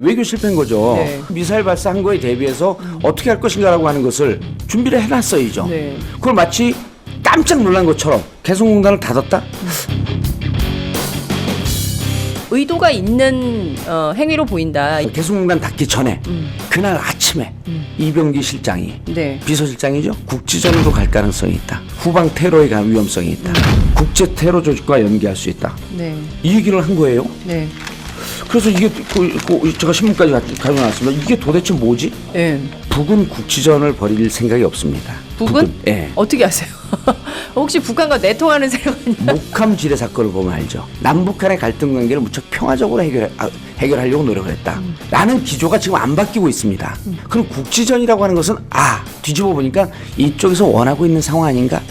외교 실패인 거죠. 네. 미사일 발사한 거에 대비해서 어떻게 할 것인가라고 하는 것을 준비를 해놨어야죠. 네. 그걸 마치 깜짝 놀란 것처럼 개성공단을 닫았다? 의도가 있는 행위로 보인다. 개성공단 닫기 전에 그날 아침에 이병기 실장이 네. 비서실장이죠. 국지전으로 갈 가능성이 있다. 후방 테러에 관한 위험성이 있다. 국제 테러 조직과 연계할 수 있다. 네. 이 얘기를 한 거예요. 네. 그래서 이게 제가 신문까지 가져놨습니다. 이게 도대체 뭐지? 네. 북은 국지전을 벌일 생각이 없습니다. 북은? 예. 어떻게 아세요? 혹시 북한과 내통하는 세력 아니야? 목함 지뢰 사건을 보면 알죠. 남북한의 갈등 관계를 무척 평화적으로 해결하려고 노력을 했다. 라는 기조가 지금 안 바뀌고 있습니다. 그럼 국지전이라고 하는 것은 뒤집어 보니까 이쪽에서 원하고 있는 상황 아닌가?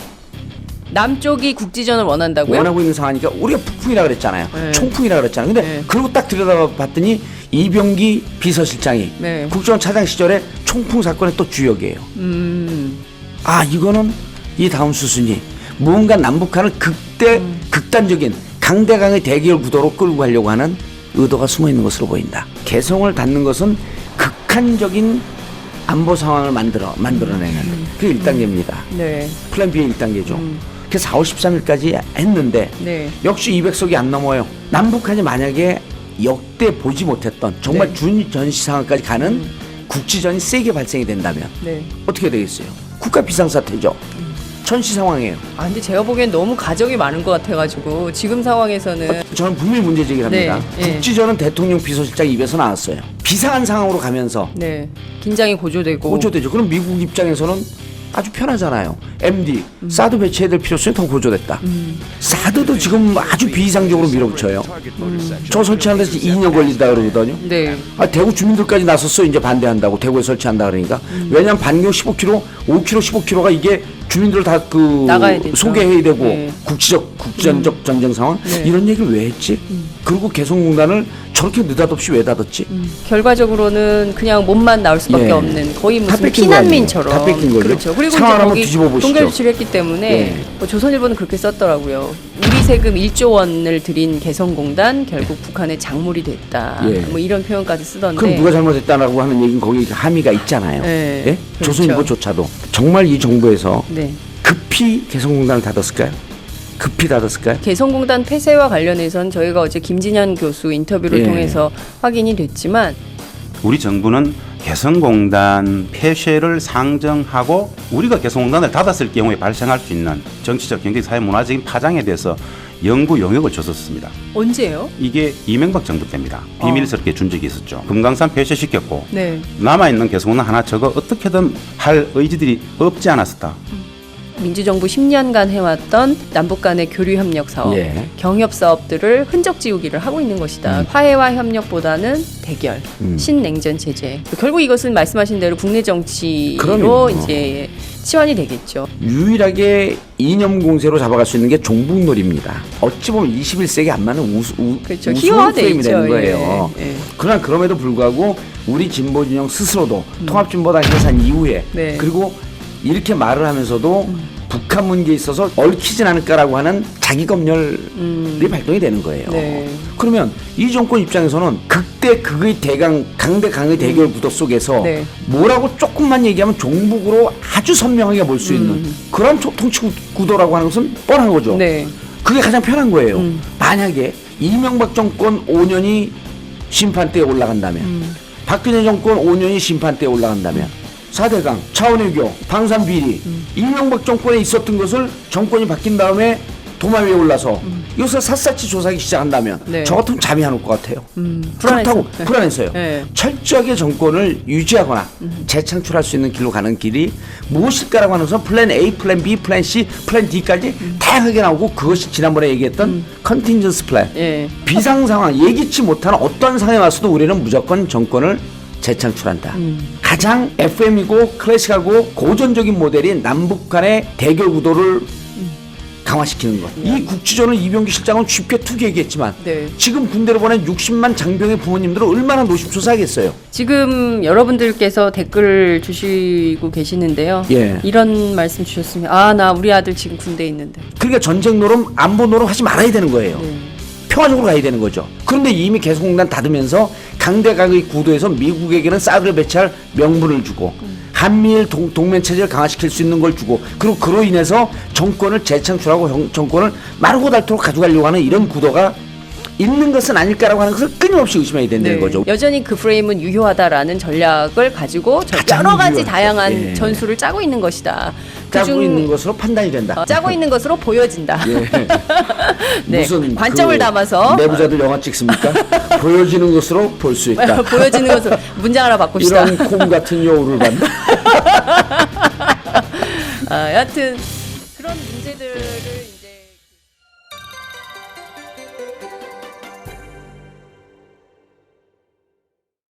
남쪽이 국지전을 원한다고요? 원하고 있는 상황이니까 우리가 북풍이라 그랬잖아요. 네. 총풍이라 그랬잖아요. 근데 네. 그리고 딱 들여다 봤더니 이병기 비서실장이 네. 국정원 차장 시절에 총풍 사건의 또 주역이에요. 이거는 이 다음 수순이 무언가 남북한을 극단적인 강대강의 대결 구도로 끌고 가려고 하는 의도가 숨어 있는 것으로 보인다. 개성을 닫는 것은 극한적인 안보 상황을 만들어내는 그게 1단계입니다. 네. 플랜 B의 1단계죠. 그래서 4월 13일까지 했는데 네. 역시 200석이 안 넘어요. 남북한이 만약에 역대 보지 못했던 정말 네. 준전시 상황까지 가는 국지전이 세게 발생이 된다면 네. 어떻게 되겠어요? 국가 비상사태죠. 전시 상황이에요. 근데 제가 보기엔 너무 가정이 많은 것 같아가지고 지금 상황에서는 저는 분명히 문제 제기를 합니다. 네. 국지전은 대통령 비서실장 입에서 나왔어요. 비상한 상황으로 가면서 네. 긴장이 고조되고 고조되죠. 그럼 미국 입장에서는 아주 편하잖아요. MD, 사드 배치해야 될 필요성이 더 고조됐다. 사드도 지금 아주 비이상적으로 밀어붙여요. 저 설치하는 데서 2년 걸린다 그러거든요. 네. 대구 주민들까지 나섰어 이제 반대한다고 대구에 설치한다 그러니까. 왜냐하면 반경 15km, 5km, 15km가 이게 주민들 다 나가야 되죠. 소개해야 되고 네. 국전적 전쟁 상황 네. 이런 얘기를 왜 했지? 그리고 개성공단을 저렇게 느닷없이 왜 닫았지? 결과적으로는 그냥 몸만 나올 수밖에 예. 없는 거의 다 무슨 뺏긴 피난민처럼. 거 아니에요? 다 뺏긴 거죠. 그렇죠. 그리고 이제 상황을 한번 거기 뒤집어 보시죠. 동결 조치를 했기 때문에 예. 조선일보는 그렇게 썼더라고요. 우리 세금 1조 원을 들인 개성공단 결국 북한의 작물이 됐다. 예. 뭐 이런 표현까지 쓰던데. 그럼 누가 잘못했다라고 하는 얘기는 거기 함의가 있잖아요. 네. 예? 그렇죠. 조선일보조차도 정말 이 정부에서 네. 급히 개성공단을 닫았을까요? 급히 닫았을까요? 개성공단 폐쇄와 관련해서는 저희가 어제 김진현 교수 인터뷰를 예. 통해서 확인이 됐지만 우리 정부는 개성공단 폐쇄를 상정하고 우리가 개성공단을 닫았을 경우에 발생할 수 있는 정치적, 경제적, 사회, 문화적인 파장에 대해서 연구 용역을 줬었습니다. 언제요? 이게 이명박 정부 때입니다. 비밀스럽게 준 적이 있었죠. 금강산 폐쇄시켰고 네. 남아있는 개성공단 하나 저거 어떻게든 할 의지들이 없지 않았었다. 민주정부 10년간 해왔던 남북 간의 교류협력 사업, 예. 경협사업들을 흔적 지우기를 하고 있는 것이다. 화해와 협력보다는 대결, 신냉전 체제. 결국 이것은 말씀하신 대로 국내 정치로 그럼요. 이제 치환이 되겠죠. 유일하게 이념 공세로 잡아갈 수 있는 게 종북놀이입니다. 어찌 보면 21세기 안 맞는 그렇죠. 우스운 희화화돼 프레임이 있죠. 되는 거예요. 예, 예. 그러나 그럼에도 불구하고 우리 진보 진영 스스로도 통합진보당 해산 이후에 네. 그리고 이렇게 말을 하면서도 북한 문제에 있어서 얽히진 않을까라고 하는 자기 검열이 발동이 되는 거예요. 네. 그러면 이 정권 입장에서는 극대 극의 강대 강의 대결 구도 속에서 네. 뭐라고 조금만 얘기하면 종북으로 아주 선명하게 볼 수 있는 그런 통치 구도라고 하는 것은 뻔한 거죠. 네. 그게 가장 편한 거예요. 만약에 이명박 정권 5년이 심판대에 올라간다면 박근혜 정권 5년이 심판대에 올라간다면 4대강, 차원외교, 방산비리 이명박 정권에 있었던 것을 정권이 바뀐 다음에 도마 위에 올라서 이것을 샅샅이 조사하기 시작한다면 네. 저 같으면 잠이 안 올 것 같아요. 불안해서. 그렇다고 불안해서요. 네. 철저하게 정권을 유지하거나 재창출할 수 있는 길로 가는 길이 무엇일까라고 하는 것은 플랜 A, 플랜 B, 플랜 C, 플랜 D까지 다양하게 나오고 그것이 지난번에 얘기했던 컨틴전스 플랜. 예. 비상 상황, 예기치 못한 어떤 상황에 와서도 우리는 무조건 정권을 재창출한다. 가장 FM이고 클래식하고 고전적인 모델인 남북 간의 대결 구도를 강화시키는 것. 이 국지전을 이병기 실장은 쉽게 투기 얘기했지만 네. 지금 군대로 보낸 60만 장병의 부모님들은 얼마나 노심초사하겠어요. 지금 여러분들께서 댓글을 주시고 계시는데요. 예. 이런 말씀 주셨습니다. 나 우리 아들 지금 군대에 있는데. 그러니까 전쟁 노름, 안보 노름 하지 말아야 되는 거예요. 네. 평화적으로 가야 되는 거죠. 그런데 이미 개성공단 닫으면서 강대강의 구도에서 미국에게는 사드를 배치할 명분을 주고 한미일 동맹 체제를 강화시킬 수 있는 걸 주고 그리고 그로 인해서 정권을 재창출하고 정권을 마르고 닳도록 가져가려고 하는 이런 구도가 있는 것은 아닐까라고 하는 것을 끊임없이 의심해야 된다는 거죠. 여전히 그 프레임은 유효하다라는 전략을 가지고 가장 여러 가지 유효하죠. 다양한 예. 전술을 짜고 있는 것이다. 짜고 있는 것으로 판단이 된다. 짜고 있는 것으로 보여진다. 예. 네, 무슨 관점을 담아서 내부자들 영화 찍습니까? 보여지는 것으로 볼 수 있다. 보여지는 것으로 문장 하나 바꿉시다. 이런 콩 같은 여우를 봤나? 여하튼 그런 문제들을